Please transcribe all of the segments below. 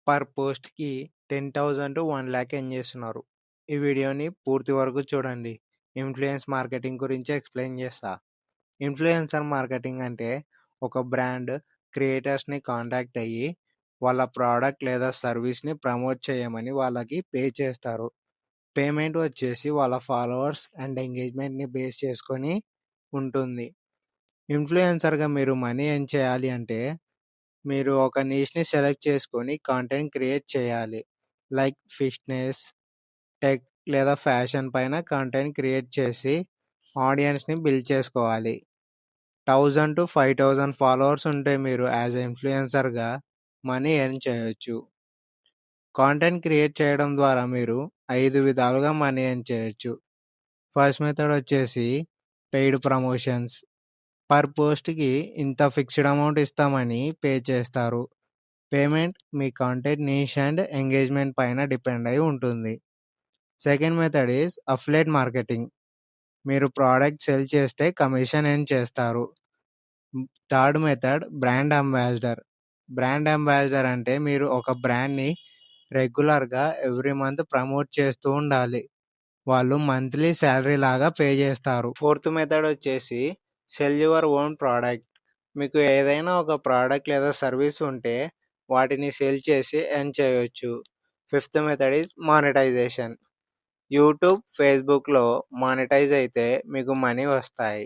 Per పోస్ట్‌కి 10,000-1,00,000 earn చేస్తున్నారు. ఈ వీడియోని పూర్తి వరకు చూడండి. ఇన్‌ఫ్లుయెన్స్ మార్కెటింగ్ గురించి ఎక్స్‌ప్లెయిన్ చేస్తా. ఇన్‌ఫ్లుయెన్సర్ మార్కెటింగ్ అంటే ఒక బ్రాండ్ క్రియేటర్స్‌ని కాంటాక్ట్ అయ్యి వాళ్ళ ప్రోడక్ట్ లేదా సర్వీస్‌ని ప్రమోట్ చేయమని వాళ్ళకి పే చేస్తారు. పేమెంట్ వచ్చేసి వాళ్ళ ఫాలోవర్స్ అండ్ ఎంగేజ్‌మెంట్‌ని బేస్ చేసుకొని ఉంటుంది. ఇన్‌ఫ్లుయెన్సర్‌గా మీరు మనీ ఎర్న్ చేయాలి అంటే మీరు ఒక నీష్‌ని సెలెక్ట్ చేసుకొని కంటెంట్ క్రియేట్ చేయాలి. లైక్ ఫిట్‌నెస్, టెక్ లేదా ఫ్యాషన్ పైన కంటెంట్ క్రియేట్ చేసి ఆడియన్స్‌ని బిల్డ్ చేసుకోవాలి. 1000-5000 ఫాలోవర్స్ ఉంటే మీరు యాస్ ఎ ఇన్‌ఫ్లుయెన్సర్‌గా మనీ ఎర్న్ చేయొచ్చు. కాంటెంట్ క్రియేట్ చేయడం ద్వారా మీరు 5 విధాలుగా మనీ ఎర్న్ చేయొచ్చు. ఫస్ట్ మెథడ్ వచ్చేసి పెయిడ్ ప్రమోషన్స్. పర్ పోస్ట్‌కి ఇంత ఫిక్స్డ్ అమౌంట్ ఇస్తామని పే చేస్తారు. Payment me content niche and engagement పైన డిపెండ్ అయి ఉంటుంది. Second method is affiliate marketing. మీరు ప్రోడక్ట్ సెల్ చేస్తే కమిషన్ ఎర్న్ చేస్తారు. Third method brand ambassador. Brand ambassador అంటే మీరు ఒక బ్రాండ్ని రెగ్యులర్గా ఎవ్రీ మంత్ ప్రమోట్ చేస్తూ ఉండాలి. వాళ్ళు మంత్లీ శాలరీ లాగా పే చేస్తారు. ఫోర్త్ మెథడ్ వచ్చేసి సెల్ యువర్ ఓన్ ప్రోడక్ట్. మీకు ఏదైనా ఒక ప్రోడక్ట్ లేదా సర్వీస్ ఉంటే వాటిని సేల్ చేసి ఎర్న్ చేయొచ్చు. Fifth method is monetization. YouTube, ఫేస్బుక్లో మానిటైజ్ అయితే మీకు మనీ వస్తాయి.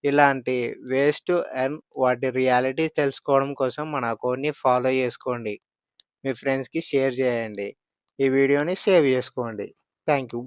ఇలాంటి వేస్ టు ఎర్న్ వాటి రియాలిటీ తెలుసుకోవడం కోసం మన అకౌంట్ని ఫాలో చేసుకోండి. మీ ఫ్రెండ్స్కి షేర్ చేయండి. ఈ వీడియోని సేవ్ చేసుకోండి. Thank you.